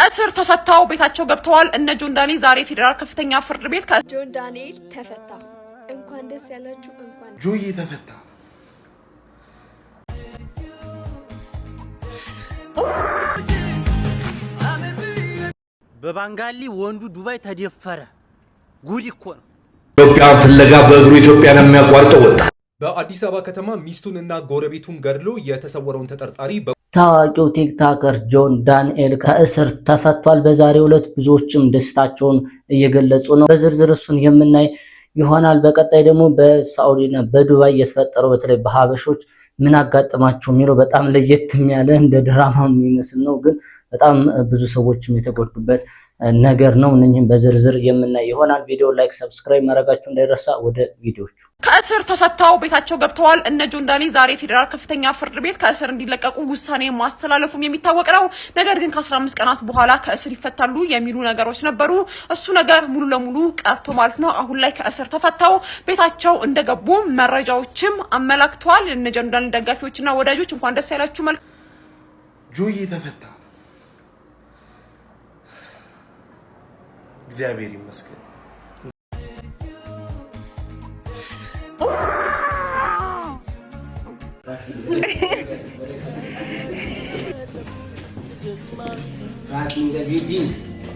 ከእስር ተፈታው ቤታቸው ገብተዋል። እነ ጆን ዳንኤል ዛሬ ፌዴራል ከፍተኛ ፍርድ ቤት ጆን ዳንኤል ተፈታ። እንኳን ደስ ያላችሁ። እንኳን ጆዬ ተፈታ። በባንጋሊ ወንዱ ዱባይ ተደፈረ። ጉድ እኮ ነው። ኢትዮጵያን ፍለጋ በእግሩ ኢትዮጵያን የሚያቋርጠው ወጣ። በአዲስ አበባ ከተማ ሚስቱንና ጎረቤቱን ገድሎ የተሰወረውን ተጠርጣሪ ታዋቂው ቲክቶከር ጆን ዳንኤል ከእስር ተፈቷል። በዛሬው ዕለት ብዙዎችም ደስታቸውን እየገለጹ ነው። በዝርዝር እሱን የምናይ ይሆናል። በቀጣይ ደግሞ በሳዑዲና በዱባይ የተፈጠረው በተለይ በሀበሾች ምን አጋጠማቸው የሚለው በጣም ለየት ያለ እንደ ድራማ የሚመስል ነው፣ ግን በጣም ብዙ ሰዎችም የተጎዱበት ነገር ነው። እነኚህም በዝርዝር የምናይ ይሆናል። ቪዲዮ ላይክ፣ ሰብስክራይብ ማድረጋችሁ እንዳይረሳ። ወደ ቪዲዮቹ። ከእስር ተፈታው ቤታቸው ገብተዋል። እነ ጆን ዳንኤል ዛሬ ፌዴራል ከፍተኛ ፍርድ ቤት ከእስር እንዲለቀቁ ውሳኔ ማስተላለፉም የሚታወቅ ነው። ነገር ግን ከ15 ቀናት በኋላ ከእስር ይፈታሉ የሚሉ ነገሮች ነበሩ። እሱ ነገር ሙሉ ለሙሉ ቀርቶ ማለት ነው። አሁን ላይ ከእስር ተፈታው ቤታቸው እንደገቡ መረጃዎችም አመላክተዋል። እነ ጆን ዳንኤል ደጋፊዎችና ወዳጆች እንኳን ደስ ያላችሁ። ጆዬ ተፈታ። እግዚአብሔር ይመስገን።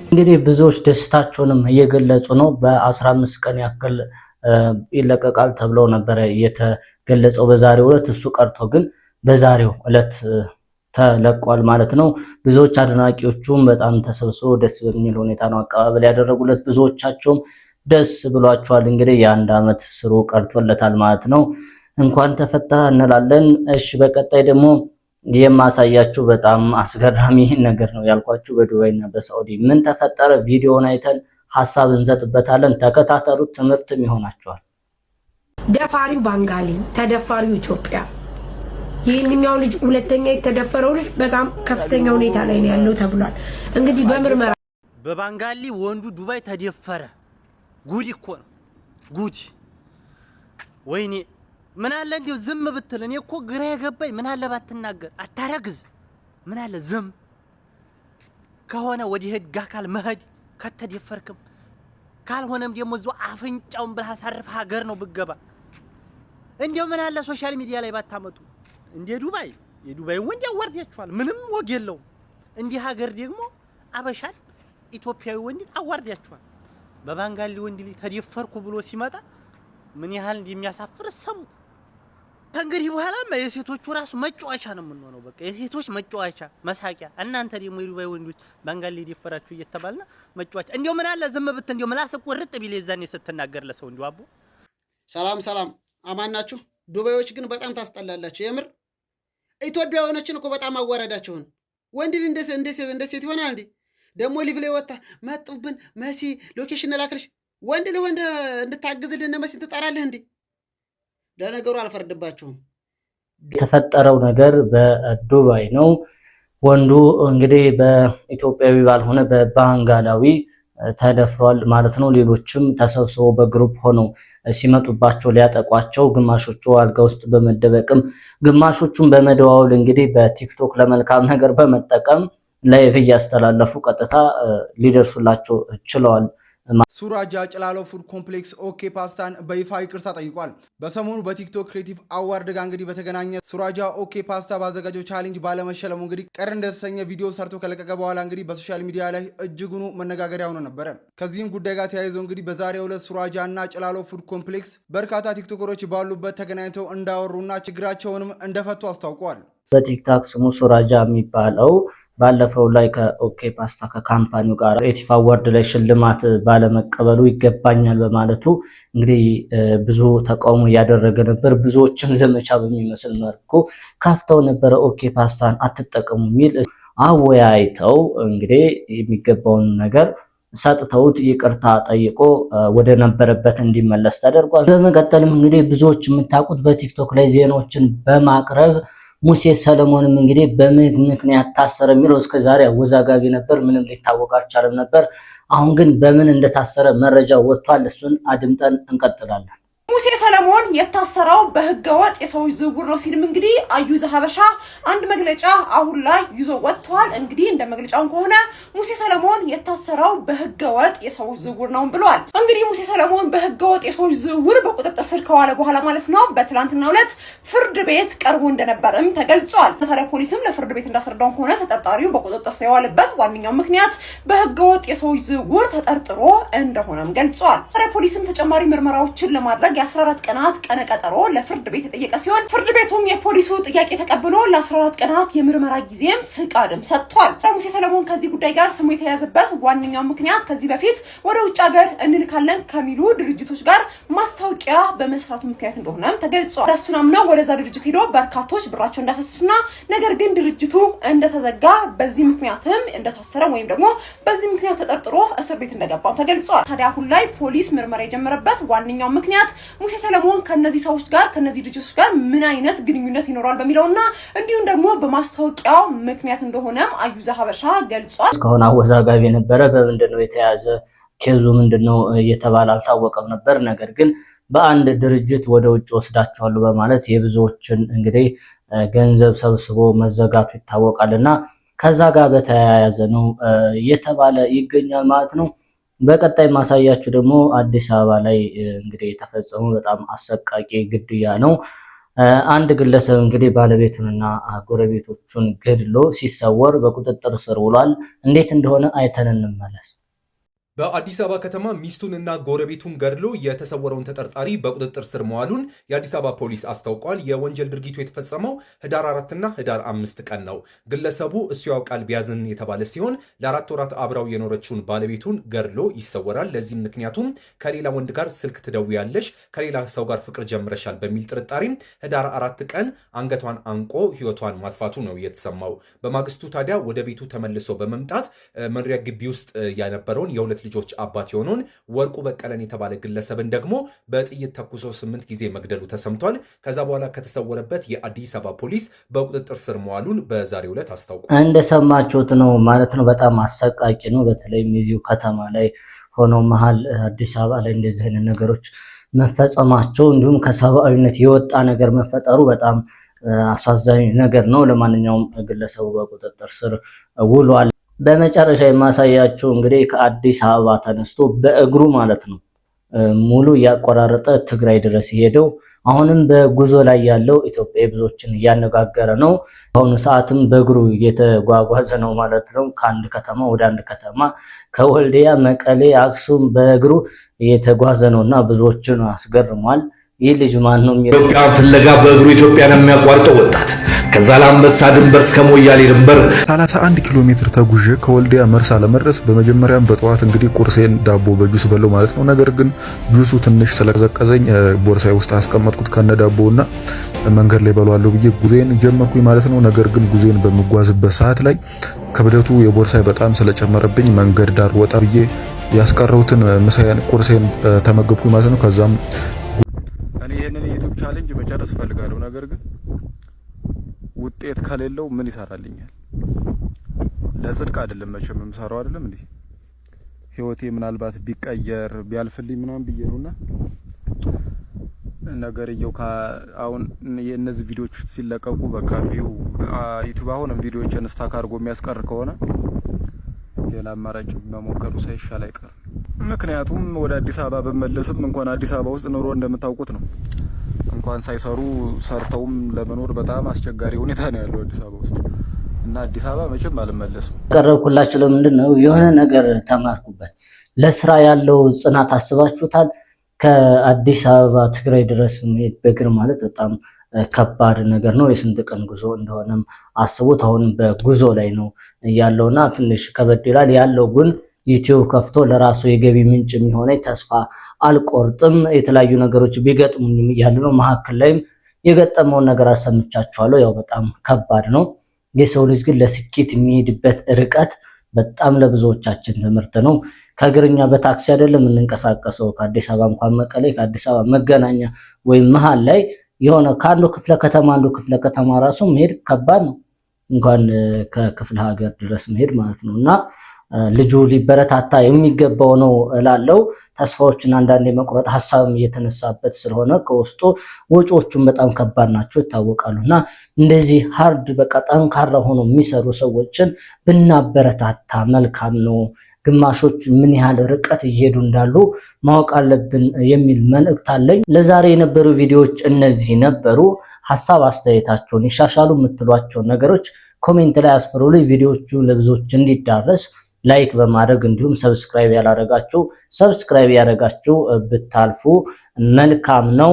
እንግዲህ ብዙዎች ደስታቸውንም እየገለጹ ነው። በ15 ቀን ያክል ይለቀቃል ተብሎ ነበር የተገለጸው በዛሬው ዕለት። እሱ ቀርቶ ግን በዛሬው ዕለት ተለቋል ማለት ነው። ብዙዎች አድናቂዎቹም በጣም ተሰብስበው ደስ በሚል ሁኔታ ነው አቀባበል ያደረጉለት። ብዙዎቻቸውም ደስ ብሏቸዋል። እንግዲህ የአንድ ዓመት ስሩ ቀርቶለታል ማለት ነው። እንኳን ተፈታ እንላለን። እሺ፣ በቀጣይ ደግሞ የማሳያችሁ በጣም አስገራሚ ነገር ነው ያልኳችሁ በዱባይና በሳዑዲ ምን ተፈጠረ፣ ቪዲዮውን አይተን ሐሳብ እንሰጥበታለን። ተከታተሉት፣ ትምህርትም ይሆናችኋል። ደፋሪው ባንጋሊ፣ ተደፋሪው ኢትዮጵያ። ይህንኛው ልጅ ሁለተኛ የተደፈረው ልጅ በጣም ከፍተኛ ሁኔታ ላይ ነው ያለው ተብሏል። እንግዲህ በምርመራ በባንጋሊ ወንዱ ዱባይ ተደፈረ። ጉድ እኮ ነው ጉድ። ወይኔ ምን አለ እንዴው ዝም ብትል። እኔ እኮ ግራ የገባኝ ምን አለ ባትናገር፣ አታረግዝ። ምን አለ ዝም ከሆነ ወዲህ ህግ አካል መሄድ ከተደፈርክም፣ ካልሆነም ደግሞ እዛው አፍንጫውን ብለህ አሳርፈህ ሀገር ነው ብገባ። እንዴው ምን አለ ሶሻል ሚዲያ ላይ ባታመጡ። እንደ ዱባይ የዱባይ ወንድ ያዋርዳችኋል፣ ምንም ወግ የለውም። እንዲህ ሀገር ደግሞ አበሻን ኢትዮጵያዊ ወንድ አዋርዳችኋል። በባንጋሊ ወንድ ልጅ ተደፈርኩ ብሎ ሲመጣ ምን ያህል እንደሚያሳፍር ሰሙት። ከእንግዲህ በኋላ የሴቶቹ ራሱ መጫወቻ ነው የምንሆነው። በቃ የሴቶች መጫወቻ መሳቂያ። እናንተ ደግሞ የዱባይ ወንዶች ባንጋሊ ደፈራችሁ እየተባልና መጫወቻ። እንዴው ምን አለ ዝም ብት እንዴው ምላስ ቆርጥ ቢል የዛኔ ስትናገር ለሰው እንዴው አቦ። ሰላም አማን ናችሁ? ዱባዮች ግን በጣም ታስጠላላችሁ የምር። ኢትዮጵያውያኖችን እኮ በጣም አዋረዳችሁን። ወንድ ልጅ እንደ ሴት ይሆናል እንዴ? ደግሞ ሊቭ ላይ ወጣ መጡብን መሲ ሎኬሽን ላክልሽ። ወንድ ለወንድ እንድታግዝልን መሲ ትጠራለህ እንዴ? ለነገሩ አልፈርድባችሁም። የተፈጠረው ነገር በዱባይ ነው። ወንዱ እንግዲህ በኢትዮጵያዊ ባልሆነ በባንጋላዊ ተደፍሯል ማለት ነው። ሌሎችም ተሰብስበው በግሩፕ ሆነው ሲመጡባቸው ሊያጠቋቸው፣ ግማሾቹ አልጋ ውስጥ በመደበቅም ግማሾቹም በመደዋወል እንግዲህ በቲክቶክ ለመልካም ነገር በመጠቀም ላይቭ እያስተላለፉ ቀጥታ ሊደርሱላቸው ችለዋል። ሱራጃ ጭላሎ ፉድ ኮምፕሌክስ ኦኬ ፓስታን በይፋ ይቅርታ ጠይቋል። በሰሞኑ በቲክቶክ ክሬቲቭ አዋርድ ጋር እንግዲህ በተገናኘ ሱራጃ ኦኬ ፓስታ ባዘጋጀው ቻሌንጅ ባለመሸለሙ እንግዲህ ቀር እንደተሰኘ ቪዲዮ ሰርቶ ከለቀቀ በኋላ እንግዲህ በሶሻል ሚዲያ ላይ እጅጉኑ መነጋገሪያ ሆኖ ነበረ። ከዚህም ጉዳይ ጋር ተያይዞ እንግዲህ በዛሬው ዕለት ሱራጃ እና ጭላሎ ፉድ ኮምፕሌክስ በርካታ ቲክቶከሮች ባሉበት ተገናኝተው እንዳወሩና ችግራቸውንም እንደፈቱ አስታውቀዋል። በቲክቶክ ስሙ ሱራጃ የሚባለው ባለፈው ላይ ከኦኬ ፓስታ ከካምፓኒው ጋር ክሬቲቭ አዋርድ ላይ ሽልማት ባለመቀበሉ ይገባኛል በማለቱ እንግዲህ ብዙ ተቃውሞ እያደረገ ነበር። ብዙዎችም ዘመቻ በሚመስል መልኩ ካፍተው ነበረ ኦኬ ፓስታን አትጠቀሙ የሚል አወያይተው እንግዲህ የሚገባውን ነገር ሰጥተውት ይቅርታ ጠይቆ ወደ ነበረበት እንዲመለስ ተደርጓል። በመቀጠልም እንግዲህ ብዙዎች የምታውቁት በቲክቶክ ላይ ዜናዎችን በማቅረብ ሙሴ ሰለሞንም እንግዲህ በምን ምክንያት ታሰረ የሚለው እስከዛሬ አወዛጋቢ ነበር። ምንም ሊታወቅ አልቻለም ነበር። አሁን ግን በምን እንደታሰረ መረጃ ወጥቷል። እሱን አድምጠን እንቀጥላለን። ሙሴ ሰለሞን የታሰረው በህገወጥ የሰዎች ዝውውር ነው ሲልም እንግዲህ አዩዘ ሀበሻ አንድ መግለጫ አሁን ላይ ይዞ ወጥቷል። እንግዲህ እንደ መግለጫው ከሆነ ሙሴ ሰለሞን የታሰረው በህገወጥ የሰዎች ዝውውር ነው ብሏል። እንግዲህ ሙሴ ሰለሞን በህገወጥ የሰዎች ዝውውር በቁጥጥር ስር ከዋለ በኋላ ማለት ነው በትላንትናው ዕለት ፍርድ ቤት ቀርቦ እንደነበርም ተገልጿል። ታዲያ ፖሊስም ለፍርድ ቤት እንዳስረዳው ከሆነ ተጠርጣሪው በቁጥጥር ስር የዋለበት ዋነኛው ምክንያት በህገወጥ የሰዎች ዝውውር ተጠርጥሮ እንደሆነም ገልጿል። ታዲያ ፖሊስም ተጨማሪ ምርመራዎችን ለማድረግ የ14 ቀናት ቀነ ቀጠሮ ለፍርድ ቤት የጠየቀ ሲሆን ፍርድ ቤቱም የፖሊሱ ጥያቄ ተቀብሎ ለ14 ቀናት የምርመራ ጊዜም ፍቃድም ሰጥቷል። ሙሴ ሰለሞን ከዚህ ጉዳይ ጋር ስሙ የተያዘበት ዋነኛው ምክንያት ከዚህ በፊት ወደ ውጭ ሀገር እንልካለን ከሚሉ ድርጅቶች ጋር ማስታወቂያ በመስራቱ ምክንያት እንደሆነም ተገልጿል። እሱን አምነው ወደዛ ድርጅት ሄዶ በርካቶች ብራቸው እንዳፈሰሱና ነገር ግን ድርጅቱ እንደተዘጋ በዚህ ምክንያትም እንደታሰረ ወይም ደግሞ በዚህ ምክንያት ተጠርጥሮ እስር ቤት እንደገባም ተገልጿል። ታዲያ አሁን ላይ ፖሊስ ምርመራ የጀመረበት ዋነኛው ምክንያት ሙሴ ሰለሞን ከነዚህ ሰዎች ጋር ከነዚህ ድርጅቶች ጋር ምን አይነት ግንኙነት ይኖራል በሚለውና እንዲሁም ደግሞ በማስታወቂያው ምክንያት እንደሆነም አዩዘ ሀበሻ ገልጿል። እስካሁን አወዛጋቢ የነበረ በምንድነው የተያዘ ኬዙ ምንድነው እየተባለ አልታወቀም ነበር። ነገር ግን በአንድ ድርጅት ወደ ውጭ ወስዳቸዋል በማለት የብዙዎችን እንግዲህ ገንዘብ ሰብስቦ መዘጋቱ ይታወቃልና ከዛ ጋር በተያያዘ ነው እየተባለ ይገኛል ማለት ነው። በቀጣይ ማሳያችሁ ደግሞ አዲስ አበባ ላይ እንግዲህ የተፈጸመው በጣም አሰቃቂ ግድያ ነው። አንድ ግለሰብ እንግዲህ ባለቤቱንና ጎረቤቶቹን ገድሎ ሲሰወር በቁጥጥር ስር ውሏል። እንዴት እንደሆነ አይተን እንመለስ። በአዲስ አበባ ከተማ ሚስቱንና ጎረቤቱን ገድሎ የተሰወረውን ተጠርጣሪ በቁጥጥር ስር መዋሉን የአዲስ አበባ ፖሊስ አስታውቋል። የወንጀል ድርጊቱ የተፈጸመው ህዳር 4ና ህዳር 5 ቀን ነው። ግለሰቡ እሱ ያውቃል ቢያዝን የተባለ ሲሆን ለ4 ወራት አብራው የኖረችውን ባለቤቱን ገድሎ ይሰወራል። ለዚህም ምክንያቱም ከሌላ ወንድ ጋር ስልክ ትደውያለሽ፣ ከሌላ ሰው ጋር ፍቅር ጀምረሻል በሚል ጥርጣሬም ህዳር 4 ቀን አንገቷን አንቆ ህይወቷን ማጥፋቱ ነው የተሰማው። በማግስቱ ታዲያ ወደ ቤቱ ተመልሶ በመምጣት መኖሪያ ግቢ ውስጥ ያነበረውን የሁለት ልጆች አባት የሆነውን ወርቁ በቀለን የተባለ ግለሰብን ደግሞ በጥይት ተኩሶ 8 ጊዜ መግደሉ ተሰምቷል። ከዛ በኋላ ከተሰወረበት የአዲስ አበባ ፖሊስ በቁጥጥር ስር መዋሉን በዛሬው ዕለት አስታውቋል። እንደሰማችሁት ነው ማለት ነው። በጣም አሰቃቂ ነው። በተለይም እዚሁ ከተማ ላይ ሆኖ መሀል አዲስ አበባ ላይ እንደዚህ አይነት ነገሮች መፈጸማቸው እንዲሁም ከሰብአዊነት የወጣ ነገር መፈጠሩ በጣም አሳዛኝ ነገር ነው። ለማንኛውም ግለሰቡ በቁጥጥር ስር ውሏል። በመጨረሻ የማሳያችሁ እንግዲህ ከአዲስ አበባ ተነስቶ በእግሩ ማለት ነው ሙሉ ያቆራረጠ ትግራይ ድረስ ሄደው አሁንም በጉዞ ላይ ያለው ኢትዮጵያ ብዙዎችን እያነጋገረ ነው። በአሁኑ ሰዓትም በእግሩ እየተጓጓዘ ነው ማለት ነው። ከአንድ ከተማ ወደ አንድ ከተማ ከወልዲያ፣ መቀሌ፣ አክሱም በእግሩ እየተጓዘ ነውና ብዙዎችን አስገርሟል። ይህ ልጅ ማን ነው? ኢትዮጵያ ፍለጋ በእግሩ ኢትዮጵያን የሚያቋርጠው ወጣት ከዛ ላንበሳ ድንበር እስከ ሞያሌ ድንበር 31 ኪሎ ሜትር ተጉዤ ከወልዲያ መርሳ ለመድረስ በመጀመሪያም በጠዋት እንግዲህ ቁርሴን ዳቦ በጁስ በለው ማለት ነው። ነገር ግን ጁሱ ትንሽ ስለቀዘቀዘኝ ቦርሳዬ ውስጥ አስቀመጥኩት ከነ ዳቦውና መንገድ ላይ በለዋለሁ ብዬ ጉዞዬን ጀመርኩኝ ማለት ነው። ነገር ግን ጉዞዬን በመጓዝበት ሰዓት ላይ ክብደቱ የቦርሳዬ በጣም ስለጨመረብኝ መንገድ ዳር ወጣ ብዬ ያስቀረውትን ምሳዬን ቁርሴን ተመገብኩኝ ማለት ነው። ከዛም እኔ ይሄንን የዩቲዩብ ቻሌንጅ መጨረስ ፈልጋለሁ። ነገር ግን ውጤት ከሌለው ምን ይሰራልኛል? ለጽድቅ አይደለም መቼም የምሰራው አይደለም እንዴ? ህይወቴ ምናልባት ቢቀየር ቢያልፍልኝ ምናምን ብዬ ነውና ነገርየው አሁን የእነዚህ ቪዲዮዎች ሲለቀቁ በቃ ቪው ዩቲዩብ አሁንም ቪዲዮዎችን ስታክ አድርጎ የሚያስቀር ከሆነ ሌላ አማራጭ መሞከሩ ሳይሻል አይቀርም። ምክንያቱም ወደ አዲስ አበባ በመለስም እንኳን አዲስ አበባ ውስጥ ኑሮ እንደምታውቁት ነው። እንኳን ሳይሰሩ ሰርተውም ለመኖር በጣም አስቸጋሪ ሁኔታ ነው ያለው አዲስ አበባ ውስጥ እና አዲስ አበባ መቼም አልመለስም። ቀረብኩላችሁ ለምንድን ነው የሆነ ነገር ተማርኩበት። ለስራ ያለው ጽናት አስባችሁታል? ከአዲስ አበባ ትግራይ ድረስ መሄድ በእግር ማለት በጣም ከባድ ነገር ነው። የስንት ቀን ጉዞ እንደሆነም አስቡት። አሁን በጉዞ ላይ ነው ያለውና ትንሽ ከበድ ይላል ያለው ግን ዩቲዩብ ከፍቶ ለራሱ የገቢ ምንጭ የሚሆነኝ ተስፋ አልቆርጥም። የተለያዩ ነገሮች ቢገጥሙኝም እያለ ነው። መሀከል ላይም የገጠመውን ነገር አሰምቻችኋለሁ። ያው በጣም ከባድ ነው። የሰው ልጅ ግን ለስኬት የሚሄድበት ርቀት በጣም ለብዙዎቻችን ትምህርት ነው። ከእግርኛ በታክሲ አይደለም የምንንቀሳቀሰው። ከአዲስ አበባ እንኳን መቀሌ፣ ከአዲስ አበባ መገናኛ ወይም መሀል ላይ የሆነ ከአንዱ ክፍለ ከተማ አንዱ ክፍለ ከተማ ራሱ መሄድ ከባድ ነው፣ እንኳን ከክፍለ ሀገር ድረስ መሄድ ማለት ነው። እና ልጁ ሊበረታታ የሚገባው ነው እላለሁ። ተስፋዎችን አንዳንዴ መቁረጥ ሐሳብም እየተነሳበት ስለሆነ ከውስጡ ወጪዎቹን በጣም ከባድ ናቸው ይታወቃሉና እንደዚህ ሃርድ በቃ ጠንካራ ሆኖ የሚሰሩ ሰዎችን ብናበረታታ መልካም ነው። ግማሾች ምን ያህል ርቀት እየሄዱ እንዳሉ ማወቅ አለብን የሚል መልእክት አለኝ። ለዛሬ የነበሩ ቪዲዮዎች እነዚህ ነበሩ። ሐሳብ አስተያየታችሁን ይሻሻሉ የምትሏቸው ነገሮች ኮሜንት ላይ አስፍሩልኝ። ቪዲዮዎቹ ለብዙዎች እንዲዳረስ ላይክ በማድረግ እንዲሁም ሰብስክራይብ ያላደረጋችሁ ሰብስክራይብ ያደረጋችሁ ብታልፉ መልካም ነው።